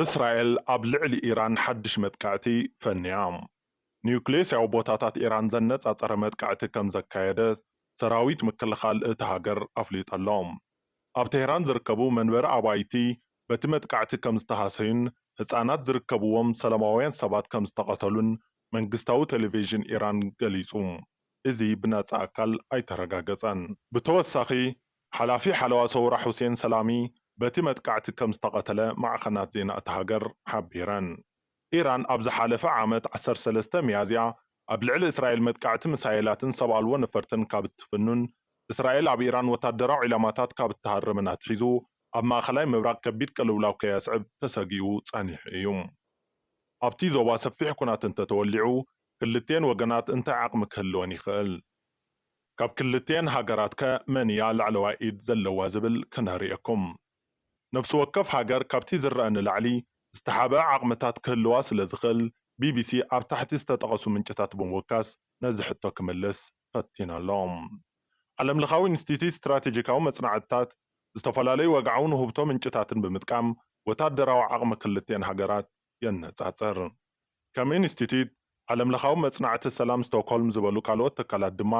إسرائيل ኣብ ልዕሊ ኢራን ሓድሽ መጥቃዕቲ ፈንያ ኒውክሌስያዊ ቦታታት ኢራን ዘነጻጸረ መጥቃዕቲ ከም ዘካየደት ሰራዊት ምክልኻል እቲ ሃገር ኣፍሊጦሎም። ኣብ ቴህራን ዝርከቡ መንበሪ ኣባይቲ በቲ መጥቃዕቲ ከም ዝተሃሰዩን ህፃናት ዝርከብዎም ሰላማውያን ሰባት ከም ዝተቐተሉን መንግስታዊ ቴሌቪዥን ኢራን ገሊጹ። እዚ ብነጻ ኣካል ኣይተረጋገጸን። ብተወሳኺ ሓላፊ ሓለዋ ሰውራ ሁሴን ሰላሚ በቲ መጥቃዕቲ ከም ዝተቐተለ ማዕኸናት ዜና እቲ ሃገር ሓቢረን። ኢራን ኣብ ዝሓለፈ ዓመት 13 ሚያዝያ ኣብ ልዕሊ እስራኤል መጥቃዕቲ ሚሳኤላትን ሰብ ኣልቦ ነፈርትን ካብ እትፍኑን እስራኤል ኣብ ኢራን ወታደራዊ ዒላማታት ካብ እትሃርምን ኣትሒዙ ኣብ ማእኸላይ ምብራቅ ከቢድ ቅልውላው ከየስዕብ ተሰጊኡ ጸኒሑ እዩ። ኣብቲ ዞባ ሰፊሕ ኩናት እንተተወሊዑ ክልቴን ወገናት እንታይ ዓቕሚ ክህልወን ይኽእል? ካብ ክልቴን ሃገራት ከ መን እያ ላዕለዋይ ኢድ ዘለዋ ዝብል ክነርእየኩም። ነፍሲ ወከፍ ሃገር ካብቲ ዝረአ ንላዕሊ ዝተሓበአ ዓቕምታት ክህልዋ ስለ ዝኽእል ቢቢሲ ኣብ ታሕቲ ዝተጠቐሱ ምንጭታት ብምውካስ ነዚ ሕቶ ክምልስ ፈቲነሎም። ዓለም ለኻዊ ኢንስቲትዩት ስትራቴጂካዊ መጽናዕትታት ዝተፈላለዩ ወግዓውን ውህብቶ ምንጭታትን ብምጥቃም ወታደራዊ ዓቕሚ ክልቴን ሃገራት የነጻጽር። ከም ኢንስቲትዩት ዓለም ለኻዊ መጽናዕቲ ሰላም ስቶክሆልም ዝበሉ ካልኦት ትካላት ድማ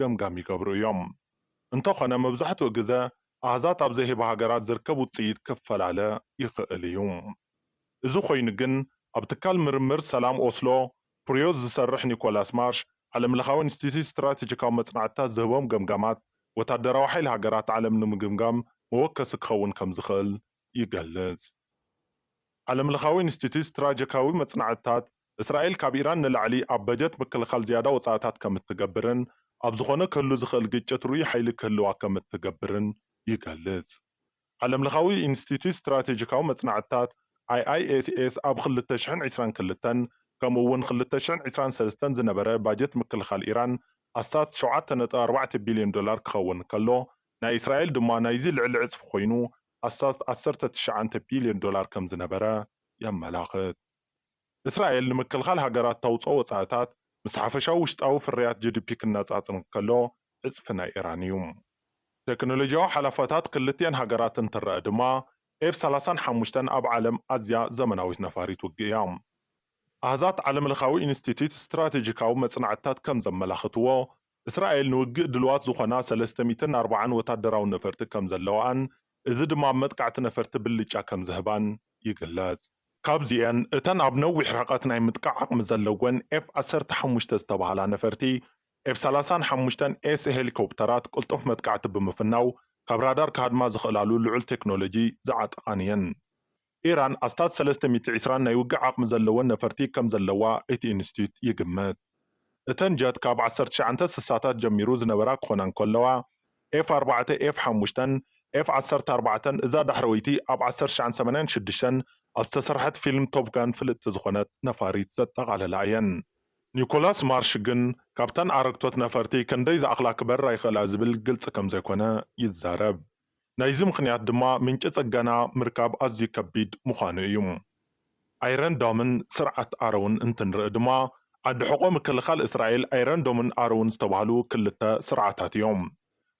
ገምጋም ይገብሩ እዮም። እንተኾነ መብዛሕትኡ ግዜ ኣሃዛት ኣብ ዘይሂባ ሃገራት ዝርከብ ውፅኢት ክፈላለ ይኽእል እዩ። እዚ ኮይኑ ግን ኣብ ትካል ምርምር ሰላም ኦስሎ ፕርዮዝ ዝሰርሕ ኒኮላስ ማርሽ ዓለም ለኻዊ ኢንስቲትዩት ስትራቴጂካዊ መጽናዕትታት ዝህቦም ገምጋማት ወታደራዊ ሓይሊ ሃገራት ዓለም ንምግምጋም መወከሲ ክኸውን ከም ዝኽእል ይገልጽ። ዓለም ለኻዊ ኢንስቲትዩት ስትራቴጂካዊ መጽናዕትታት እስራኤል ካብ ኢራን ንላዕሊ ኣብ በጀት ምክልኻል ዝያዳ ወጻእታት ከም እትገብርን ኣብ ዝኾነ ክህሉ ዝኽእል ግጭት ሩይ ሓይሊ ክህልዋ ከም እትገብርን ይገልጽ። ዓለም ለኻዊ ኢንስቲትዩት ስትራቴጂካዊ መጽናዕትታት IISS ኣብ 2022 ከምኡ እውን 2023 ዝነበረ ባጀት ምክልኻል ኢራን ኣሳት 7.4 ቢልዮን ዶላር ክኸውን ከሎ ናይ እስራኤል ድማ ናይዚ ልዕሊ ዕፅፊ ኮይኑ ኣሳት 19 ቢልዮን ዶላር ከም ዝነበረ የመላኽት። እስራኤል ንምክልኻል ሃገራት ተውፅኦ ወጻእታት ምስ ሓፈሻዊ ውሽጣዊ ፍርያት GDP ክነጻጽር ከሎ ዕፅፊ ናይ ኢራን እዩ። ቴክኖሎጂያዊ ሓላፋታት ክልቴን ሃገራት እንትረአ ድማ F-35 ኣብ ዓለም ኣዝያ ዘመናዊት ነፋሪት ውግእ እያ። ኣሃዛት ዓለም ለኻዊ ኢንስቲትዩት ስትራቴጂካዊ መጽናዕትታት ከም ዘመላኽትዎ እስራኤል ንውግእ ድልዋት ዝኾና 340 ወታደራዊ ነፈርቲ ከም ዘለዋን እዚ ድማ መጥቃዕቲ ነፈርቲ ብልጫ ከም ዝህባን ይግለጽ። ካብዚአን እተን ኣብ ነዊሕ ርሕቀት ናይ ምጥቃዕ ዓቕሚ ዘለወን F-15 ዝተባህላ ነፈርቲ F-35S ሄሊኮፕተራት ቅልጡፍ መጥቃዕቲ ብምፍናው ካብ ራዳር ካድማ ዝኽእላሉ ልዑል ቴክኖሎጂ ዝዓጠቓን እየን። ኢራን ኣስታት 320 ናይ ውግእ ዓቕሚ ዘለወን ነፈርቲ ከም ዘለዋ እቲ ኢንስቲትዩት ይግመት። እተን ጀት ካብ 1960ታት ጀሚሩ ዝነበራ ክኾና እንከለዋ F4 F5 F14 እዛ ዳሕረወይቲ ኣብ 1986 ኣብ ዝተሰርሐት ፊልም ቶፕጋን ፍልጥቲ ዝኾነት ነፋሪት ዘጠቓለላ እየን። ኒኮላስ ማርሽ ግን ካብተን ኣረግቶት ነፈርቲ ክንደይ ዝኣኽላ ክበራ ይኽእላ ዝብል ግልጽ ከም ዘይኮነ ይዛረብ። ናይዚ ምኽንያት ድማ ምንጪ ጽገና ምርካብ ኣዝዩ ከቢድ ምዃኑ እዩ። ኣይረን ዶምን ስርዓት ኣረውን እንትንርኢ ድማ ዓዲ ሕቆ ምክልኻል እስራኤል ኣይረን ዶምን ኣረውን ዝተባህሉ ክልተ ስርዓታት እዮም።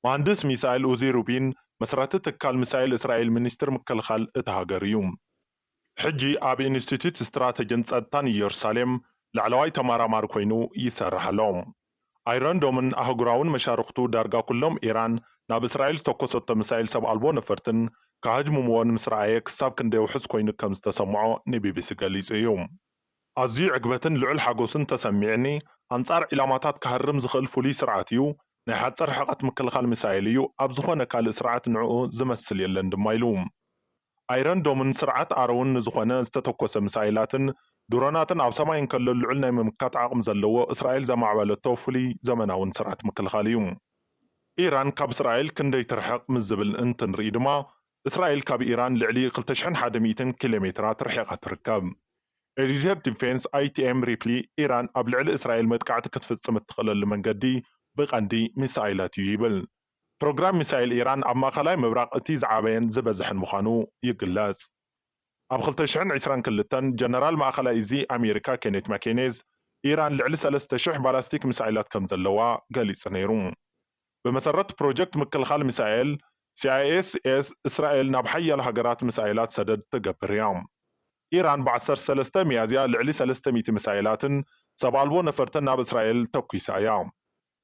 መሃንድስ ሚሳኤል ኡዚ ሩቢን መስራቲ ትካል ሚሳኤል እስራኤል ሚኒስትር ምክልኻል እቲ ሃገር እዩ። ሕጂ ኣብ ኢንስቲትዩት ስትራቴጂን ጸጥታን ኢየሩሳሌም ላዕለዋይ ተመራማሪ ኮይኑ ይሰርሕ ኣሎ። ኣይረን ዶምን ኣህጉራውን መሻርክቱ ዳርጋ ኩሎም ኢራን ናብ እስራኤል ዝተኮሰቶ ሚሳኤል ሰብ ኣልቦ ነፈርትን ካህጅምዎን ምስ ረኣየ ክሳብ ክንደይ ውሕስ ኮይኑ ከም ዝተሰምዖ ንቢቢሲ ገሊጹ እዩ። ኣዝዩ ዕግበትን ልዑል ሓጎስን ተሰሚዕኒ ኣንጻር ዒላማታት ክሃርም ዝኽእል ፍሉይ ስርዓት እዩ። ናይ ሓፀር ርሕቀት ምክልኻል ሚሳኤል እዩ። ኣብ ዝኾነ ካልእ ስርዓት ንዕኡ ዝመስል የለን ድማ ኢሉ። ኣይረን ዶምን ስርዓት ኣረውን ንዝኾነ ዝተተኮሰ ሚሳኤላትን ድሮናትን ኣብ ሰማይ እንከሎ ልዑል ናይ ምምካት ዓቕሚ ዘለዎ እስራኤል ዘማዕበለቶ ፍሉይ ዘመናውን ስርዓት ምክልኻል እዩ። ኢራን ካብ እስራኤል ክንደይ ትርሕቕ ምስ ዝብል እንትንርኢ ድማ እስራኤል ካብ ኢራን ልዕሊ 2100 ኪሎ ሜትራት ርሒቓ ትርከብ። ኤር ዲፌንስ ITM ሪፕሊ ኢራን ኣብ ልዕሊ እስራኤል መጥቃዕቲ ክትፍጽም እትኽእለሉ መንገዲ ብቐንዲ ሚሳኤላት እዩ ይብል። ፕሮግራም ሚሳኤል ኢራን ኣብ ማእኸላይ ምብራቕ እቲ ዝዓበየን ዝበዝሕን ምዃኑ ይግለጽ። ኣብ 2022 ጀነራል ማእኸላይ እዙ ኣሜሪካ ኬኔት ማኬኔዝ ኢራን ልዕሊ 3000 ባላስቲክ ሚሳኤላት ከም ዘለዋ ገሊጹ ነይሩ። ብመሰረት ፕሮጀክት ምክልኻል ሚሳኤል CISS እስራኤል ናብ ሓያሎ ሃገራት ሚሳኤላት ሰደድ ትገብር እያ። ኢራን ብ13 ሚያዝያ ልዕሊ 300 ሚሳኤላትን ሰብ ኣልቦ ነፈርትን ናብ እስራኤል ተኲሳ እያ።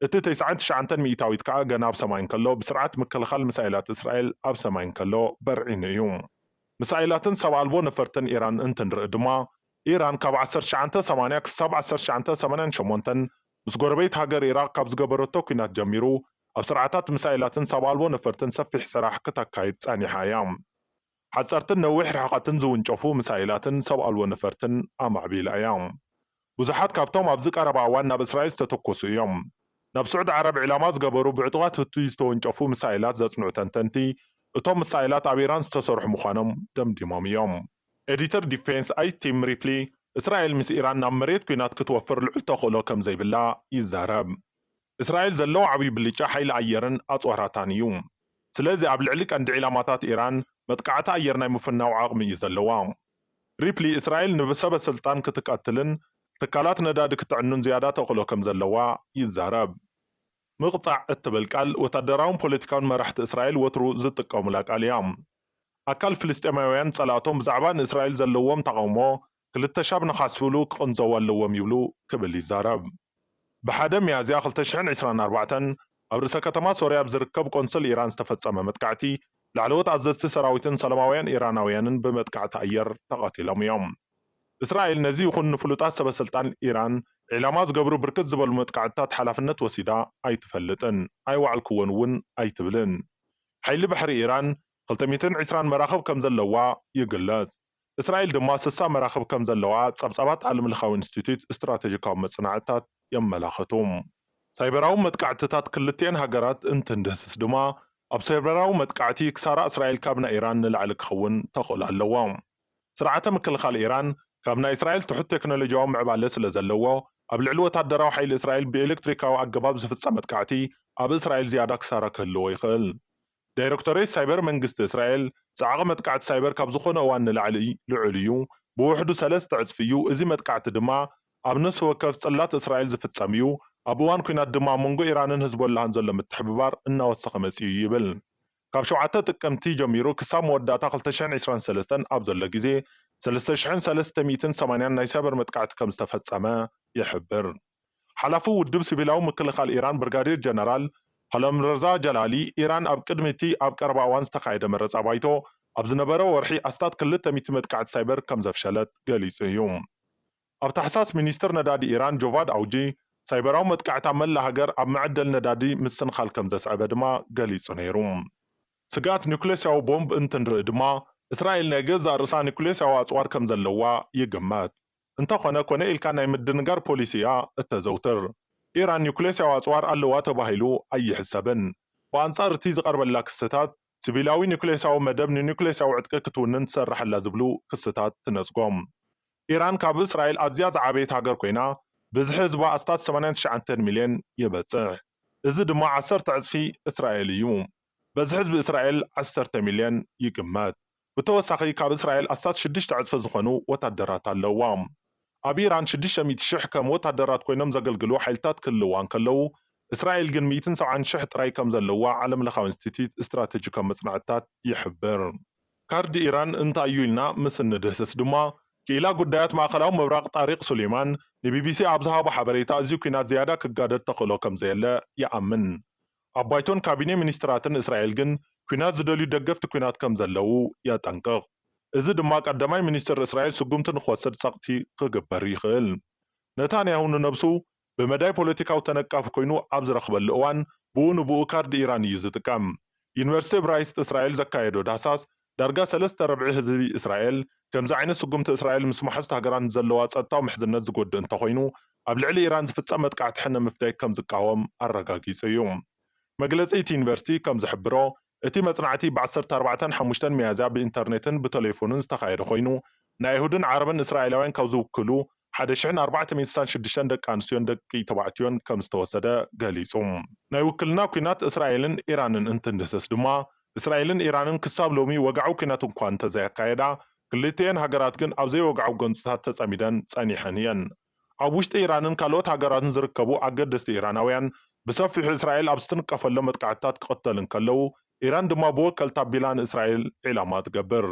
እቲ 99 ሚእታዊት ከዓ ገና ኣብ ሰማይ እንከሎ ብስርዓት ምክልኻል ሚሳኤላት እስራኤል ኣብ ሰማይ እንከሎ በርዒኑ እዩ። ሚሳኤላትን ሰብ ኣልቦ ነፈርትን ኢራን እንትንርኢ ድማ ኢራን ካብ 1980 ክሳብ 1988 ምስ ጎረቤት ሃገር ኢራቅ ካብ ዝገበረቶ ኩናት ጀሚሩ ኣብ ስርዓታት ሚሳኤላትን ሰብ ኣልቦ ነፈርትን ሰፊሕ ስራሕ ክተካይድ ጸኒሓ እያ። ሓጸርትን ነዊሕ ርሕቐትን ዝውንጨፉ ሚሳኤላትን ሰብ ኣልቦ ነፈርትን ኣማዕቢላ እያ። ብዙሓት ካብቶም ኣብዚ ቀረባ እዋን ናብ እስራኤል ዝተተኮሱ እዮም። ናብ ስዑድ ዓረብ ዕላማ ዝገበሩ ብዕጡቓት ህቱይ ዝተወንጨፉ ሚሳኤላት ዘጽንዑ ተንተንቲ እቶም ሚሳኤላት ኣብ ኢራን ዝተሰርሑ ምዃኖም ደምዲሞም እዮም። ኤዲተር ዲፌንስ ኣይስ ቲም ሪፕሊ እስራኤል ምስ ኢራን ናብ መሬት ኩናት ክትወፍር ልዑል ተኽእሎ ከም ዘይብላ ይዛረብ። እስራኤል ዘለዎ ዓብዪ ብልጫ ሓይሊ ኣየርን ኣጽዋራታን እዩ። ስለዚ ኣብ ልዕሊ ቀንዲ ዒላማታት ኢራን መጥቃዕቲ ኣየር ናይ ምፍናው ዓቕሚ እዩ ዘለዋ። ሪፕሊ እስራኤል ንሰበ ስልጣን ክትቀትልን ትካላት ነዳዲ ክትዕኑን ዝያዳ ተኽእሎ ከም ዘለዋ ይዛረብ። ምቕጻዕ እትብል ቃል ወታደራውን ፖለቲካውን መራሕቲ እስራኤል ወትሩ ዝጥቀሙላ ቃል እያ። ኣካል ፍልስጤማውያን ጸላእቶም ብዛዕባ ንእስራኤል ዘለዎም ተቃውሞ ክልተ ሻብ ንኻስብሉ ክቕንዘቡ ኣለዎም ይብሉ ክብል ይዛረብ። ብሓደ ሚያዝያ 2024 ኣብ ርእሰ ከተማ ሶርያ ብዝርከብ ቆንስል ኢራን ዝተፈጸመ መጥቃዕቲ ላዕለዎት ኣዘዝቲ ሰራዊትን ሰላማውያን ኢራናውያንን ብመጥቃዕቲ ኣየር ተቐቲሎም እዮም። እስራኤል ነዚ ይኹን ንፍሉጣት ሰበስልጣን ኢራን ዕላማ ዝገብሩ ብርክት ዝበሉ መጥቃዕትታት ሓላፍነት ወሲዳ ኣይትፈልጥን፣ ኣይዋዕልክዎን እውን ኣይትብልን። ሓይሊ ባሕሪ ኢራን 220 መራኽብ ከም ዘለዋ ይግለጽ። እስራኤል ድማ 60 መራኽብ ከም ዘለዋ ጸብጻባት ዓለም ለኻዊ ኢንስቲትዩት ስትራቴጂካዊ መጽናዕትታት የመላኽቱ። ሳይበራዊ መጥቃዕትታት ክልቲአን ሃገራት እንትንድህስስ ድማ ኣብ ሳይበራዊ መጥቃዕቲ ክሳራ እስራኤል ካብ ናይ ኢራን ንላዕሊ ክኸውን ተኽእሎ ኣለዎ። ስርዓተ ምክልኻል ኢራን ካብ ናይ እስራኤል ትሑት ቴክኖሎጂያዊ ምዕባለ ስለ ዘለዎ ኣብ ልዕሊ ወታደራዊ ሓይሊ እስራኤል ብኤሌክትሪካዊ ኣገባብ ዝፍጸም መጥቃዕቲ ኣብ እስራኤል ዝያዳ ክሳራ ክህልዎ ይኽእል። ዳይሬክቶሬት ሳይበር መንግስቲ እስራኤል ጸዓቐ መጥቃዕቲ ሳይበር ካብ ዝኾነ እዋን ንላዕሊ ልዑል እዩ፣ ብውሕዱ 3 እጥፍ እዩ። እዚ መጥቃዕቲ ድማ ኣብ ነፍሲ ወከፍ ጽላት እስራኤል ዝፍጸም እዩ። ኣብ እዋን ኩናት ድማ መንጎ ኢራንን ህዝቦላህን ዘሎ ምትሕብባር እናወሰኸ መጺኡ ይብል። ካብ 7 ጥቅምቲ ጀሚሩ ክሳብ መወዳእታ 2023 ኣብ ዘሎ ግዜ 3380 ናይ ሳይበር መጥቃዕቲ ከም ዝተፈጸመ ይሕብር። ሓላፊ ውድብ ሲቪላዊ ምክልኻል ኢራን ብርጋዴር ጀነራል ሃለምረዛ ጀላሊ ኢራን ኣብ ቅድሚቲ ኣብ ቀረባ እዋን ዝተካየደ መረፃ ባይቶ ኣብ ዝነበረ ወርሒ ኣስታት 200 መጥቃዕቲ ሳይበር ከም ዘፍሸለት ገሊጹ እዩ። ኣብ ታሕሳስ ሚኒስትር ነዳዲ ኢራን ጆቫድ ኣውጂ ሳይበራዊ መጥቃዕቲ ኣብ መላ ሃገር ኣብ መዐደል ነዳዲ ምስንኻል ከም ዘስዕበ ድማ ገሊጹ ነይሩ። ስጋት ኒውክሌሳዊ ቦምብ እንትንርኢ ድማ እስራኤል ናይ ገዛ ርእሳ ኒውክሌሳዊ ኣጽዋር ከም ዘለዋ ይግመት። እንተኾነ ኮነ ኢልካ ናይ ምድንጋር ፖሊሲ እያ እተዘውትር። ኢራን ኒውክሌሳዊ ኣጽዋር ኣለዋ ተባሂሉ ኣይሕሰብን። ብኣንጻር እቲ ዝቐርበላ ክስታት ሲቪላዊ ኒውክሌሳዊ መደብ ንኒውክሌሳዊ ዕጥቂ ክትውንን ትሰርሐላ ዝብሉ ክስታት ትነጽጎም። ኢራን ካብ እስራኤል ኣዝያ ዝዓበየት ሃገር ኮይና ብዝሒ ህዝባ ኣስታት 89 ሚልዮን ይበጽሕ። እዚ ድማ 10 ዕጽፊ እስራኤል እዩ። በዝሒ ህዝቢ እስራኤል 10 ሚልዮን ይግመት። ብተወሳኺ ካብ እስራኤል ኣስታት 6 ዕጽፊ ዝኾኑ ወታደራት ኣለዋ። ኣብ ኢራን 600,000 ከም ወታደራት ኮይኖም ዘገልግሉ ሓይልታት ክህልዋ እንከለዉ እስራኤል ግን 170,000 ጥራይ ከም ዘለዋ ዓለም ለኻዊ ኢንስቲትዩት ስትራቴጂካዊ መጽናዕትታት ይሕብር። ካርዲ ኢራን እንታይ እዩ ኢልና ምስ ንድህስስ ድማ ክኢላ ጉዳያት ማእኸላዊ ምብራቕ ጣሪቅ ሱሌማን ንቢቢሲ ኣብ ዝሃቦ ሓበሬታ እዚ ኩናት ዝያዳ ክጋደድ ተኽእሎ ከም ዘየለ ይኣምን። ኣብ ባይቶን ካቢነ ሚኒስትራትን እስራኤል ግን ኩናት ዝደልዩ ደገፍቲ ኩናት ከም ዘለዉ የጠንቅቕ። እዚ ድማ ቀዳማይ ሚኒስትር እስራኤል ስጉምቲ ንኽወስድ ጸቕቲ ክግበር ይኽእል። ነታንያሁ ንነብሱ ብመዳይ ፖለቲካዊ ተነቃፊ ኮይኑ ኣብ ዝረኽበሉ እዋን ብኡ ንብኡ ካርዲ ኢራን እዩ ዝጥቀም። ዩኒቨርሲቲ ብራይስት እስራኤል ዘካየዶ ዳህሳስ ዳርጋ 3/4 ህዝቢ እስራኤል ከምዚ ዓይነት ስጉምቲ እስራኤል ምስ መሓዙት ሃገራን ዘለዋ ጸጥታዊ ምሕዝነት ዝጎድእ እንተኾይኑ ኣብ ልዕሊ ኢራን ዝፍጸም መጥቃዕቲ ሕነ ምፍዳይ ከም ዝቃወም ኣረጋጊጹ እዩ። መግለጺ እቲ ዩኒቨርሲቲ ከም ዝሕብሮ እቲ መጽናዕቲ ብ14/5 ሚያዝያ ብኢንተርኔትን ብቴሌፎንን ዝተኻየደ ኮይኑ ናይ አይሁድን ዓረብን እስራኤላውያን ካብ ዝውክሉ 1466 ደቂ ኣንስትዮን ደቂ ተባዕትዮን ከም ዝተወሰደ ገሊጹ። ናይ ውክልና ኩናት እስራኤልን ኢራንን እንትንድህሰስ ድማ እስራኤልን ኢራንን ክሳብ ሎሚ ወግዓዊ ኩናት እኳ እንተዘያካየዳ ክልቲአን ሃገራት ግን ኣብ ዘይወግዓዊ ገንፅታት ተጸሚደን ጸኒሐን እየን። ኣብ ውሽጢ ኢራንን ካልኦት ሃገራትን ዝርከቡ ኣገደስቲ ኢራናውያን ብሰፊሑ እስራኤል ኣብ ዝትንቀፈሎም መጥቃዕትታት ክቕተል እንከለዉ ኢራን ድማ ብወከልታ ኣቢላ ንእስራኤል ዒላማ ትገብር።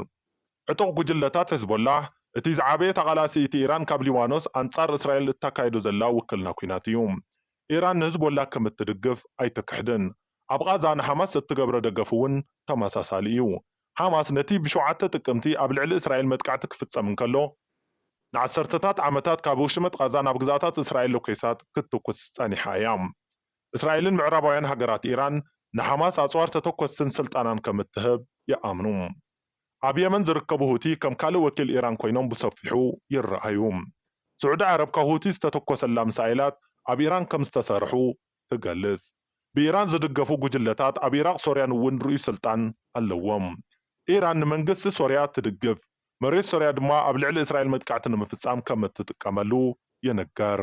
ዕጡቕ ጉጅለታት ሂዝቦላህ እቲ ዝዓበየ ተቓላሲቲ ኢራን ካብ ሊባኖስ ኣንጻር እስራኤል እተካይዶ ዘላ ውክልና ኩናት እዩ። ኢራን ንህዝቦላ ከም እትድግፍ ኣይትክሕድን። ኣብ ቓዛ ንሓማስ እትገብሮ ደገፍ እውን ተመሳሳሊ እዩ። ሓማስ ነቲ ብ7 ጥቅምቲ ኣብ ልዕሊ እስራኤል መጥቃዕቲ ክፍጸም እንከሎ ንዓሰርተታት ዓመታት ካብ ውሽመት ቓዛ ናብ ግዛታት እስራኤል ሎኬሳት ክትኩስ ጸኒሓ እያ። እስራኤልን ምዕራባውያን ሃገራት ኢራን ንሓማስ ኣጽዋር ተተኮስትን ስልጣናን ከም እትህብ ይኣምኑ። ኣብ የመን ዝርከቡ ሁቲ ከም ካልእ ወኪል ኢራን ኮይኖም ብሰፊሑ ይረኣዩ። ስዑዲ ዓረብ ካብ ሁቲ ዝተተኮሰላ ሚሳኤላት ኣብ ኢራን ከም ዝተሰርሑ ትገልጽ። ብኢራን ዝድገፉ ጉጅለታት ኣብ ኢራቅ ሶርያን እውን ርኡይ ስልጣን ኣለዎም። ኢራን ንመንግስቲ ሶርያ ትድግፍ፣ መሬት ሶርያ ድማ ኣብ ልዕሊ እስራኤል መጥቃዕቲ ንምፍጻም ከም እትጥቀመሉ ይንገር።